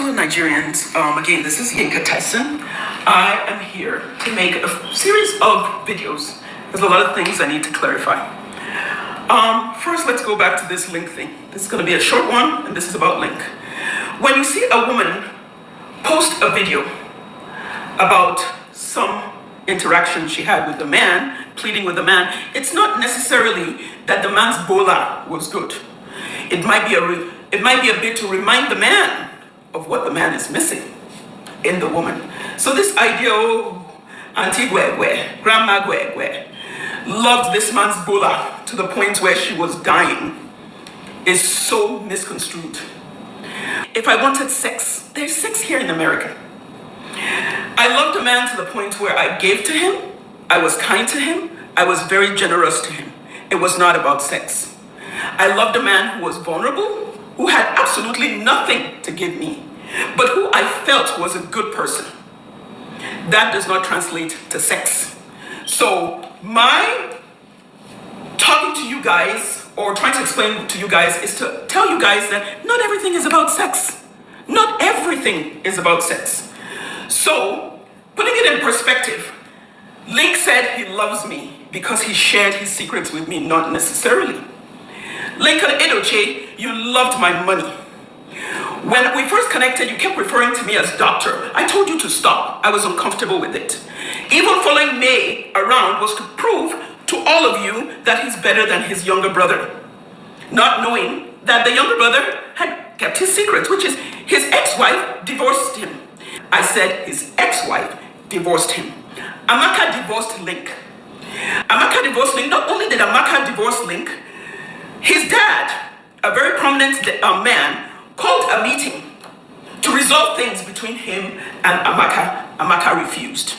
fellow Nigerians, again, this is Yinka Tyson. I am here to make a series of videos. There's a lot of things I need to clarify. First, let's go back to this link thing. This is going to be a short one, and this is about link. When you see a woman post a video about some interaction she had with the man, pleading with the man, it's not necessarily that the man's bola was good. It might be a bit to remind the man of what the man is missing in the woman. So this idea, Auntie Gwegwe, Grandma Gwegwe, loved this man's bola to the point where she was dying, is so misconstrued. If I wanted sex, there's sex here in America. I loved a man to the point where I gave to him, I was kind to him, I was very generous to him. It was not about sex. I loved a man who was vulnerable, who had absolutely nothing to give me, but who I felt was a good person. That does not translate to sex. So my talking to you guys, or trying to explain to you guys, is to tell you guys that not everything is about sex. Not everything is about sex. So, putting it in perspective, Link said he loves me because he shared his secrets with me, not necessarily. Lincoln Edoche, you loved my money. When we first connected, you kept referring to me as doctor. I told you to stop. I was uncomfortable with it. Even following May around was to prove to all of you that he's better than his younger brother. Not knowing that the younger brother had kept his secrets, which is his ex-wife divorced him. I said his ex-wife divorced him. Amaka divorced Link. Amaka divorced Link. Not only did Amaka divorce Link, his dad, a very prominent man, called a meeting to resolve things between him and Amaka. Amaka refused.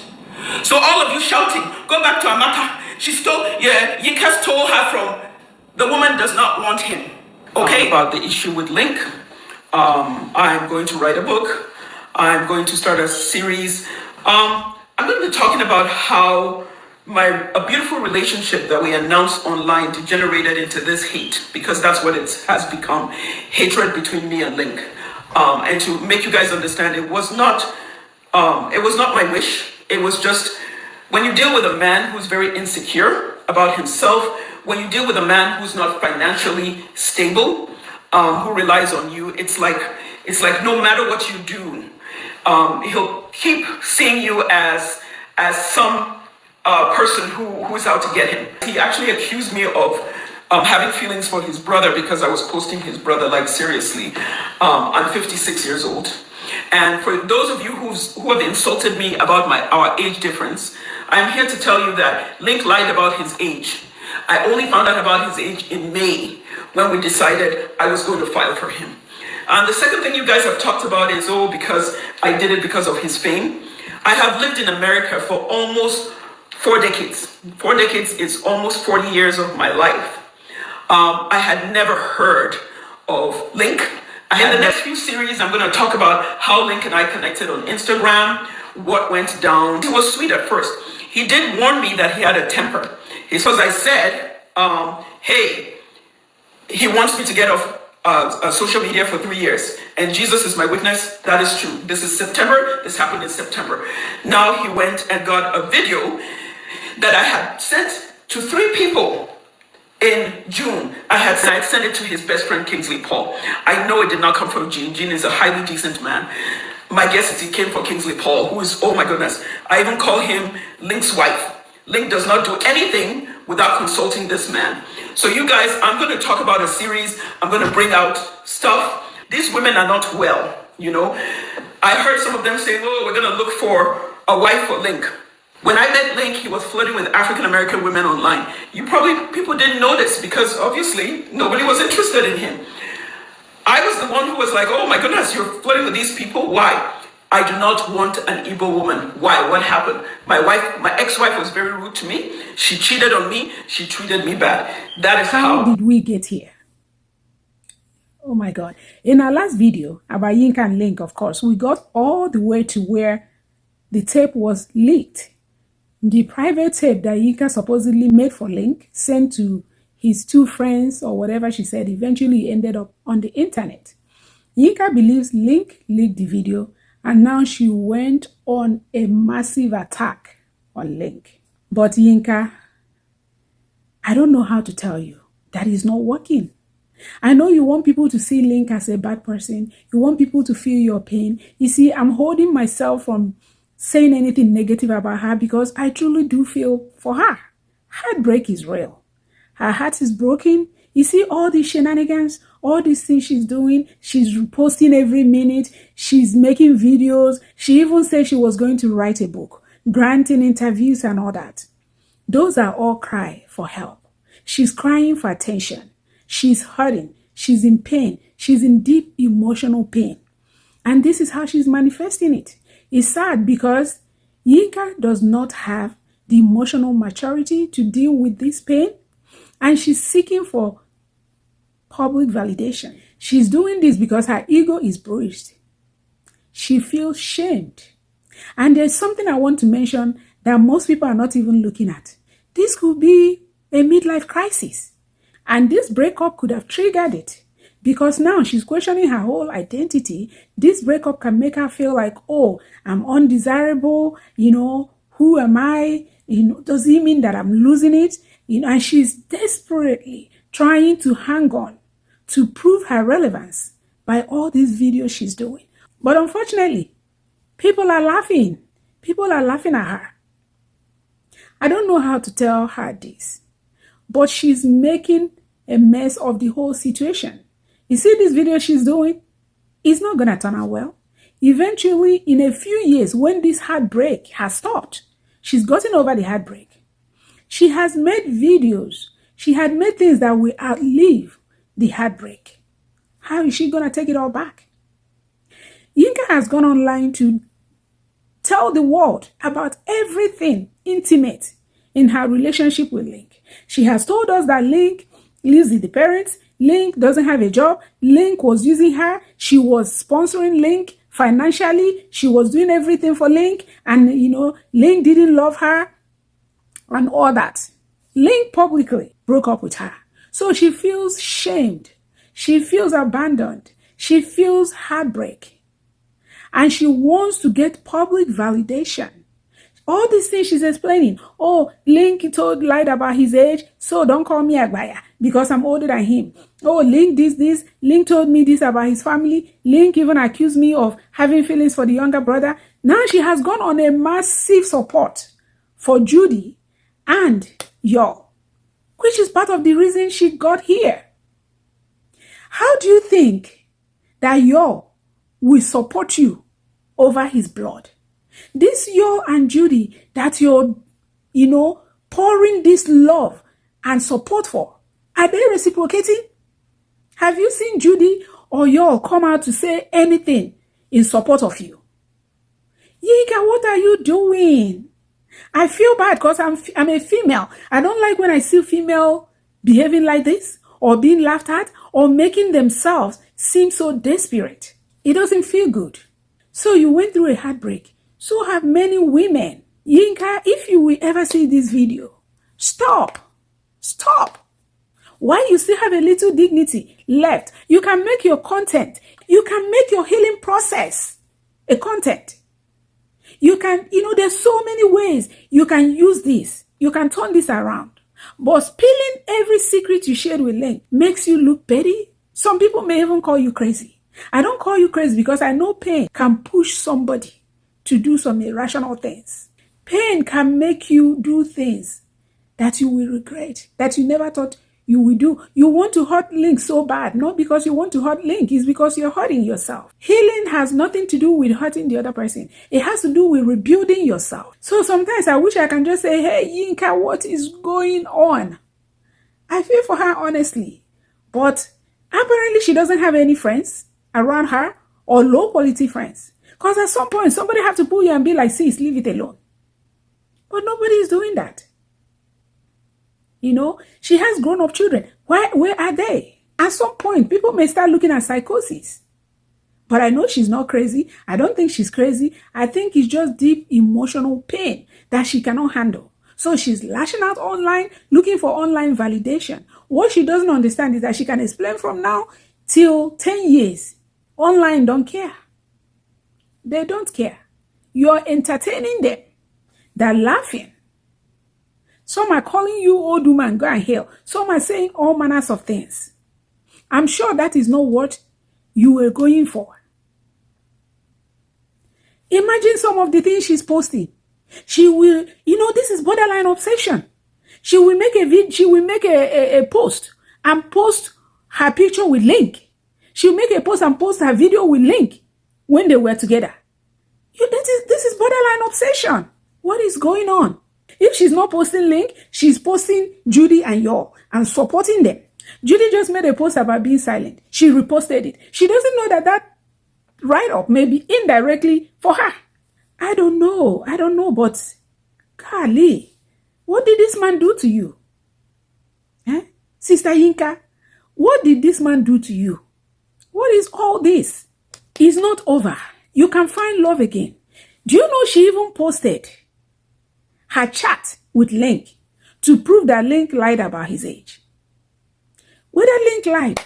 So all of you shouting, go back to Amaka. She stole, Yinka stole her from, the woman does not want him. Okay? About the issue with Link, I'm going to write a book. I'm going to start a series. I'm going to be talking about how a beautiful relationship that we announced online degenerated into this hate, because that's what it has become, hatred between me and Link. And to make you guys understand, it was not my wish. It was just, when you deal with a man who's very insecure about himself, when you deal with a man who's not financially stable, who relies on you, it's like no matter what you do, he'll keep seeing you as some person who's out to get him. He actually accused me of having feelings for his brother because I was posting his brother, like, seriously. I'm 56 years old. And for those of you who have insulted me about our age difference, I'm here to tell you that Link lied about his age. I only found out about his age in May when we decided I was going to file for him. And the second thing you guys have talked about is, because I did it because of his fame. I have lived in America for almost 4 decades. 4 decades is almost 40 years of my life. I had never heard of Link. In the next few series, I'm going to talk about how Link and I connected on Instagram, what went down. He was sweet at first. He did warn me that he had a temper. Because I said, hey, he wants me to get off social media for 3 years. And Jesus is my witness. That is true. This is September. This happened in September. Now he went and got a video that I had sent to 3 people in June. I had sent it to his best friend, Kingsley Paul. I know it did not come from Gene. Gene is a highly decent man. My guess is he came from Kingsley Paul, who is, oh my goodness. I even call him Link's wife. Link does not do anything without consulting this man. So you guys, I'm going to talk about a series. I'm going to bring out stuff. These women are not well, I heard some of them saying, we're going to look for a wife for Link. When I met Link, he was flirting with African-American women online. People didn't notice because obviously nobody was interested in him. I was the one who was like, oh my goodness, you're flirting with these people? Why? I do not want an Igbo woman. Why? What happened? My ex-wife was very rude to me. She cheated on me. She treated me bad. That is how did we get here? Oh my God. In our last video about Yinka and Link, of course, we got all the way to where the tape was leaked. The private tape that Yinka supposedly made for Link, sent to his 2 friends or whatever she said, eventually ended up on the internet. Yinka believes Link leaked the video, and now she went on a massive attack on Link. But Yinka, I don't know how to tell you that is not working. I know you want people to see Link as a bad person. You want people to feel your pain. You see, I'm holding myself from saying anything negative about her because I truly do feel for her. Heartbreak is real. Her heart is broken. You see all these shenanigans, all these things she's doing. She's posting every minute. She's making videos. She even said she was going to write a book, granting interviews and all that. Those are all cry for help. She's crying for attention. She's hurting. She's in pain. She's in deep emotional pain. And this is how she's manifesting it. It's sad because Yinka does not have the emotional maturity to deal with this pain. And she's seeking for public validation. She's doing this because her ego is bruised. She feels shamed. And there's something I want to mention that most people are not even looking at. This could be a midlife crisis. And this breakup could have triggered it. Because now she's questioning her whole identity. This breakup can make her feel like, oh, I'm undesirable. Who am I? Does it mean that I'm losing it? And she's desperately trying to hang on to prove her relevance by all these videos she's doing. But unfortunately, people are laughing. People are laughing at her. I don't know how to tell her this, but she's making a mess of the whole situation. You see this video she's doing? It's not going to turn out well. Eventually, in a few years, when this heartbreak has stopped, she's gotten over the heartbreak. She has made videos. She had made things that will outlive the heartbreak. How is she going to take it all back? Yinka has gone online to tell the world about everything intimate in her relationship with Link. She has told us that Link lives with the parents. Link doesn't have a job. Link was using her. She was sponsoring Link financially. She was doing everything for Link. And, Link didn't love her and all that. Link publicly broke up with her. So she feels shamed. She feels abandoned. She feels heartbreak. And she wants to get public validation. All these things she's explaining. Oh, Link lied about his age, so don't call me Agbaya because I'm older than him. Oh, Link this. Link told me this about his family. Link even accused me of having feelings for the younger brother. Now she has gone on a massive support for Judy and y'all, which is part of the reason she got here. How do you think that y'all will support you over his blood? This Yo and Judy that you're, pouring this love and support for, are they reciprocating? Have you seen Judy or Yo come out to say anything in support of you? Yinka, what are you doing? I feel bad because I'm a female. I don't like when I see female behaving like this or being laughed at or making themselves seem so desperate. It doesn't feel good. So you went through a heartbreak. So have many women. Yinka, if you will ever see this video, stop. While you still have a little dignity left, you can make your content. You can make your healing process a content. You can, there's so many ways you can use this. You can turn this around. But spilling every secret you shared with Link makes you look petty. Some people may even call you crazy. I don't call you crazy because I know pain can push somebody to do some irrational things. Pain can make you do things that you will regret, that you never thought you will do. You want to hurt Link so bad, not because you want to hurt Link, it's because you're hurting yourself. Healing has nothing to do with hurting the other person. It has to do with rebuilding yourself. So sometimes I wish I can just say, hey, Yinka, what is going on? I feel for her, honestly. But apparently she doesn't have any friends around her or low quality friends. Because at some point, somebody have to pull you and be like, sis, leave it alone. But nobody is doing that. She has grown-up children. Where are they? At some point, people may start looking at psychosis. But I know she's not crazy. I don't think she's crazy. I think it's just deep emotional pain that she cannot handle. So she's lashing out online, looking for online validation. What she doesn't understand is that she can explain from now till 10 years online don't care. They don't care. You're entertaining them. They're laughing. Some are calling you old woman, go and hell. Some are saying all manners of things. I'm sure that is not what you were going for. Imagine some of the things she's posting. She will, this is borderline obsession. She will make a post and post her picture with link. She'll make a post and post her video with link when they were together. This is borderline obsession. What is going on? If she's not posting link, she's posting Judy and y'all and supporting them. Judy just made a post about being silent. She reposted it. She doesn't know that write-up may be indirectly for her. I don't know, but golly, what did this man do to you? Sister Yinka, what did this man do to you? What is all this? It's not over. You can find love again. Do you know she even posted her chat with Link to prove that Link lied about his age? Whether Link lied,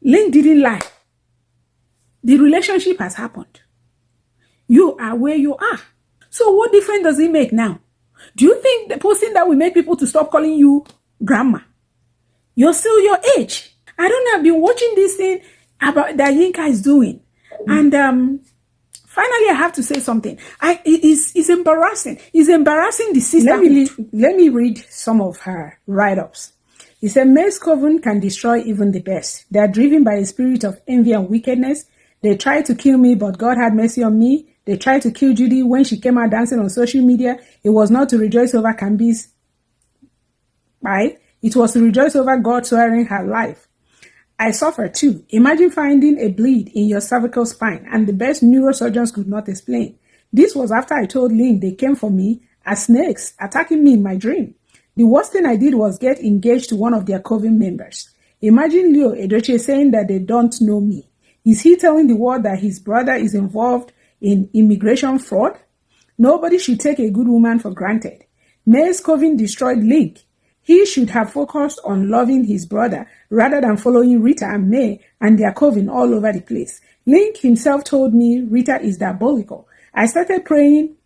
Link didn't lie. The relationship has happened. You are where you are. So what difference does it make now? Do you think the posting that will make people to stop calling you grandma? You're still your age. I don't know. I've been watching this thing about that Yinka is doing. And finally, I have to say something. It's embarrassing. It's embarrassing the sister. Let me read some of her write-ups. It said, May's coven can destroy even the best. They are driven by a spirit of envy and wickedness. They tried to kill me, but God had mercy on me. They tried to kill Judy when she came out dancing on social media. It was not to rejoice over Kambi's right? It was to rejoice over God swearing her life. I suffered too. Imagine finding a bleed in your cervical spine and the best neurosurgeons could not explain. This was after I told Lynn they came for me as snakes attacking me in my dream. The worst thing I did was get engaged to one of their coven members. Imagine Leo Edochie saying that they don't know me. Is he telling the world that his brother is involved in immigration fraud? Nobody should take a good woman for granted. May's coven destroyed Link. He should have focused on loving his brother rather than following Rita and May and their coven all over the place. Link himself told me Rita is diabolical. I started praying.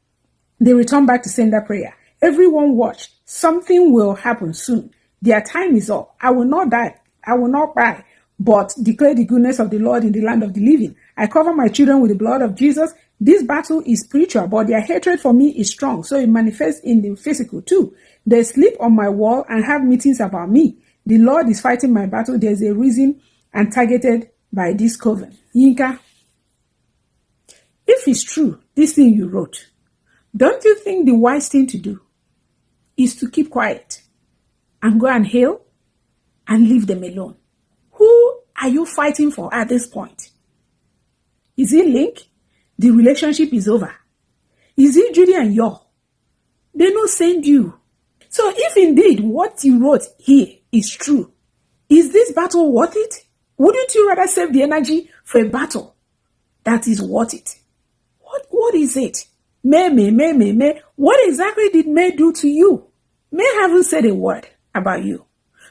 They returned back to sender prayer. Everyone watch. Something will happen soon. Their time is up. I will not die. I will not die, but declare the goodness of the Lord in the land of the living. I cover my children with the blood of Jesus. This battle is spiritual, but their hatred for me is strong, so it manifests in the physical too. They sleep on my wall and have meetings about me. The Lord is fighting my battle. There's a reason I'm targeted by this coven. Yinka, if it's true, this thing you wrote, don't you think the wise thing to do is to keep quiet and go and heal and leave them alone? Who are you fighting for at this point? Is it Link? The relationship is over. Is it Judy and Yo? They don't send you. So if indeed what you wrote here is true, is this battle worth it? Wouldn't you rather save the energy for a battle that is worth it? What is it? May. What exactly did May do to you? May haven't said a word about you.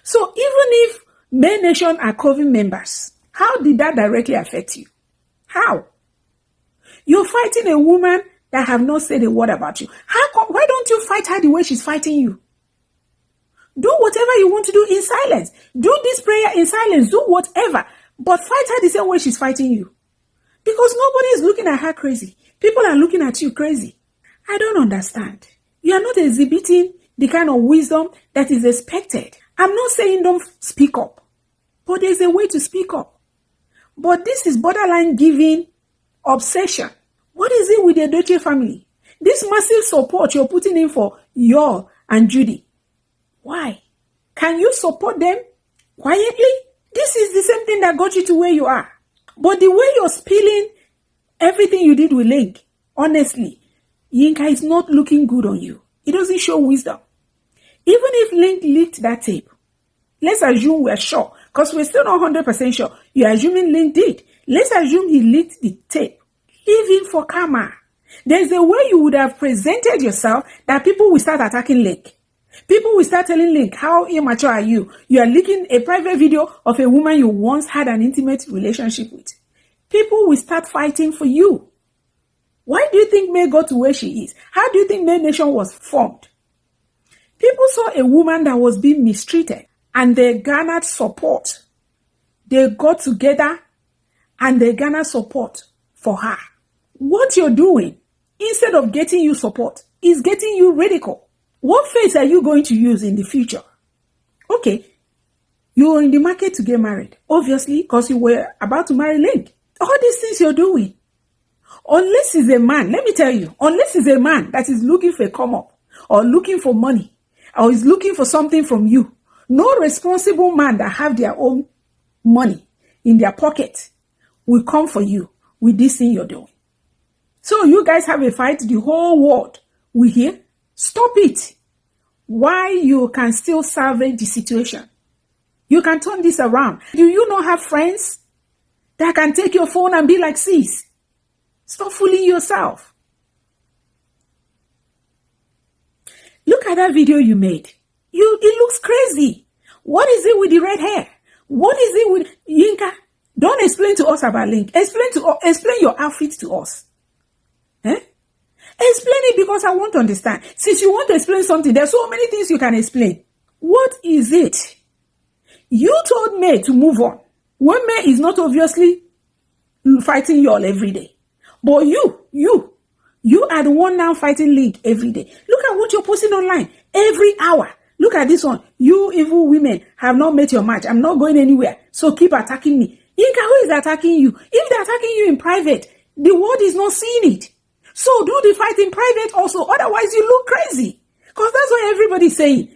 So even if May Nation are coven members, how did that directly affect you? How? You're fighting a woman that have not said a word about you. Why don't you fight her the way she's fighting you? Do whatever you want to do in silence. Do this prayer in silence. Do whatever. But fight her the same way she's fighting you. Because nobody is looking at her crazy. People are looking at you crazy. I don't understand. You are not exhibiting the kind of wisdom that is expected. I'm not saying don't speak up. But there's a way to speak up. But this is borderline giving obsession. What is it with the Edochie family? This massive support you're putting in for y'all and Judy. Why? Can you support them quietly? This is the same thing that got you to where you are. But the way you're spilling everything you did with Link, honestly, Yinka is not looking good on you. It doesn't show wisdom. Even if Link leaked that tape, let's assume we're sure, because we're still not 100% sure. You're assuming Link did. Let's assume he leaked the tape. Leave him for karma. There's a way you would have presented yourself that people will start attacking Link. People will start telling Link, how immature are you? You are leaking a private video of a woman you once had an intimate relationship with. people will start fighting for you. Why do you think May got to where she is? How do you think May Nation was formed? People saw a woman that was being mistreated and they garnered support. They got together and they garnered support for her. What you're doing, instead of getting you support, is getting you ridicule. What face are you going to use in the future? Okay, you're in the market to get married, obviously, because you were about to marry Link. All these things you're doing. Unless he's a man, let me tell you, unless he's a man that is looking for a come up or looking for money or is looking for something from you, no responsible man that have their own money in their pocket will come for you with this thing you're doing. So you guys have a fight, the whole world will hear. Stop it. Why you can still salvage the situation? You can turn this around. Do you not have friends that can take your phone and be like, sis? Stop fooling yourself. Look at that video you made. It looks crazy. What is it with the red hair? What is it with Yinka? Don't explain to us about Link. Explain your outfit to us. Eh? Explain it because I want to understand. Since you want to explain something, there's so many things you can explain. What is it? You told May to move on. When May is not obviously fighting you all every day. But you are the one now fighting Link every day. Look at what you're posting online every hour. Look at this one. You evil women have not met your match. I'm not going anywhere. So keep attacking me. Yinka, who is attacking you? If they're attacking you in private, the world is not seeing it. So do the fight in private also. Otherwise, you look crazy. Because that's what everybody's saying.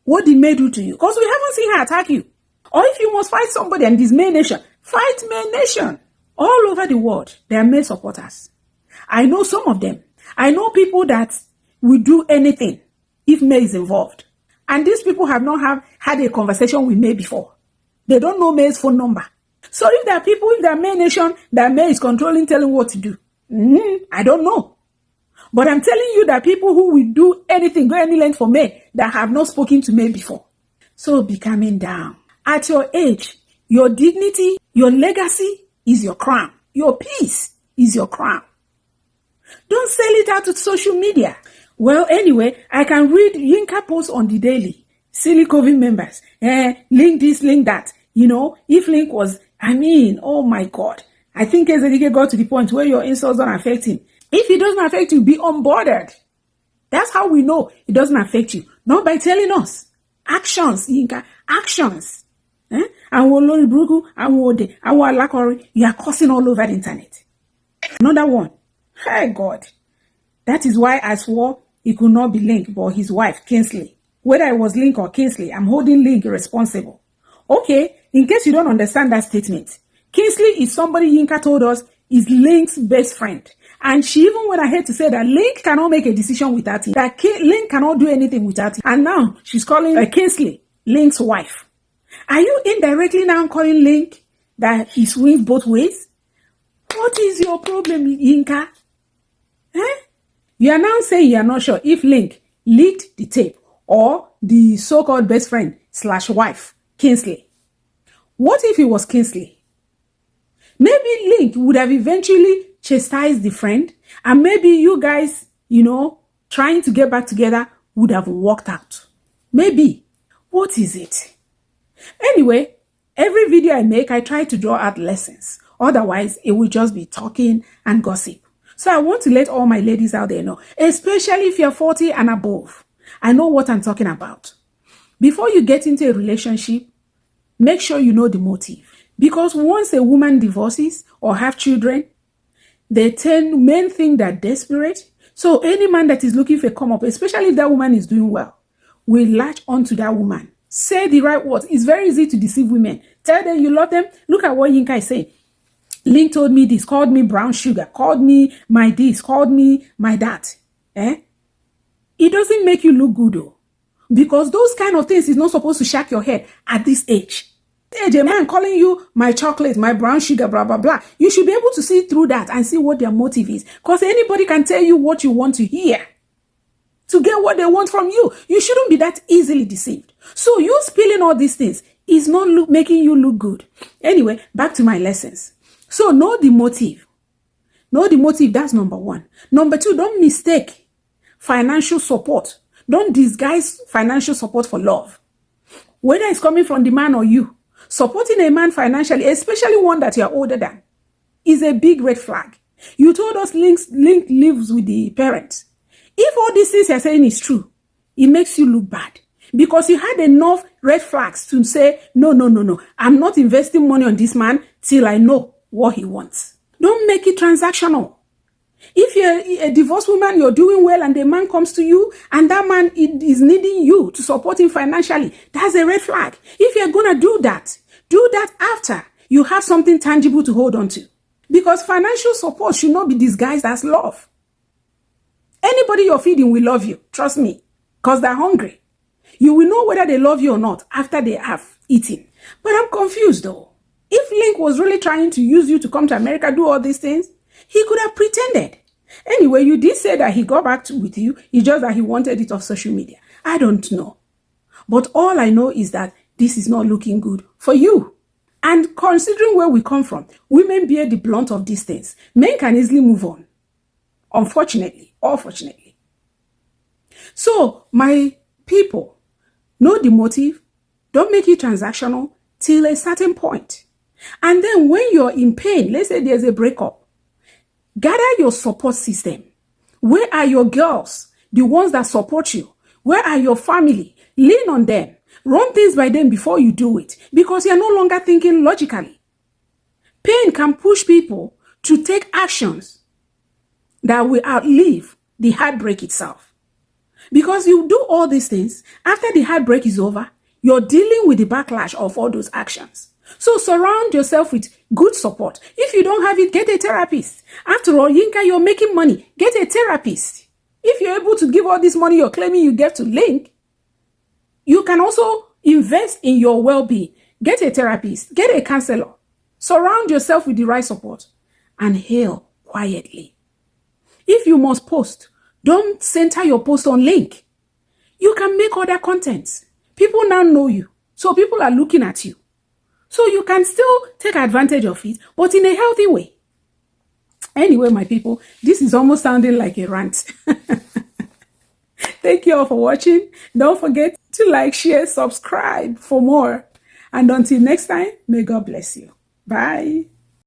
What did May do to you? Because we haven't seen her attack you. Or if you must fight somebody and this May Nation, fight May Nation. All over the world, there are May supporters. I know some of them. I know people that will do anything if May is involved. And these people have not had a conversation with May before. They don't know May's phone number. So if there are people in the May Nation that May is controlling, telling what to do, I don't know. But I'm telling you that people who will do anything, go any length for May, that have not spoken to May before. So be calming down. At your age, your dignity, your legacy is your crown. Your peace is your crown. Don't sell it out to social media. Well, anyway, I can read Yinka posts on the daily. Silly COVID members. Link this, link that. You know, if Link was, oh my God. I think Ezedike got to the point where your insults don't affect him. If it doesn't affect you, be unbothered. That's how we know it doesn't affect you. Not by telling us. Actions, Yinka. Actions. You are cursing all over the internet. Another one. Hey God. That is why I swore it could not be Link, but his wife, Kingsley. Whether it was Link or Kingsley, I'm holding Link responsible. Okay, in case you don't understand that statement, Kingsley is somebody Yinka told us is Link's best friend. And she even went ahead to say that Link cannot make a decision without him. That Link cannot do anything without him. And now she's calling Kingsley Link's wife. Are you indirectly now calling Link that he swings both ways? What is your problem, Yinka? You are now saying you are not sure if Link leaked the tape or the so-called best friend / wife, Kingsley. What if it was Kingsley? Maybe Link would have eventually chastised the friend and maybe you guys, trying to get back together would have worked out. Maybe. What is it? Anyway, every video I make, I try to draw out lessons. Otherwise, it will just be talking and gossip. So I want to let all my ladies out there know, especially if you're 40 and above, I know what I'm talking about. Before you get into a relationship, make sure you know the motive. Because once a woman divorces or have children, they men think they're desperate. So any man that is looking for a come up, especially if that woman is doing well, will latch onto that woman. Say the right words. It's very easy to deceive women. Tell them you love them. Look at what Yinka is saying. Link told me this, called me brown sugar, called me my this, called me my that. It doesn't make you look good though. Because those kind of things is not supposed to shake your head at this age. A man calling you my chocolate, my brown sugar, blah, blah, blah. You should be able to see through that and see what their motive is. Because anybody can tell you what you want to hear. To get what they want from you. You shouldn't be that easily deceived. So you spilling all these things is not making you look good. Anyway, back to my lessons. So know the motive. Know the motive. That's number one. Number two, don't mistake financial support. Don't disguise financial support for love. Whether it's coming from the man or you, supporting a man financially, especially one that you're older than, is a big red flag. You told us Link lives with the parents. If all these things you're saying is true, it makes you look bad. Because you had enough red flags to say, no. I'm not investing money on this man till I know what he wants. Don't make it transactional. If you're a divorced woman, you're doing well, and the man comes to you, and that man is needing you to support him financially, that's a red flag. If you're going to do that after you have something tangible to hold on to. Because financial support should not be disguised as love. Anybody you're feeding will love you, trust me, because they're hungry. You will know whether they love you or not after they have eaten. But I'm confused though. If Link was really trying to use you to come to America, do all these things, he could have pretended. Anyway, you did say that he got back with you. It's just that he wanted it off social media. I don't know. But all I know is that this is not looking good for you. And considering where we come from, women bear the blunt of these things. Men can easily move on. Unfortunately or fortunately. So, my people, know the motive. Don't make it transactional till a certain point. And then when you're in pain, let's say there's a breakup, gather your support system. Where are your girls? The ones that support you. Where are your family? Lean on them. Run things by them before you do it, because you're no longer thinking logically. Pain can push people to take actions that will outlive the heartbreak itself. Because you do all these things, after the heartbreak is over, you're dealing with the backlash of all those actions. So surround yourself with good support. If you don't have it, get a therapist. After all, Yinka, you're making money. Get a therapist. If you're able to give all this money you're claiming you get to Link, you can also invest in your well-being. Get a therapist. Get a counselor. Surround yourself with the right support and heal quietly. If you must post, don't center your post on Link. You can make other contents. People now know you. So people are looking at you. So you can still take advantage of it, but in a healthy way. Anyway, my people, this is almost sounding like a rant. Thank you all for watching. Don't forget to like, share, subscribe for more. And until next time, may God bless you. Bye.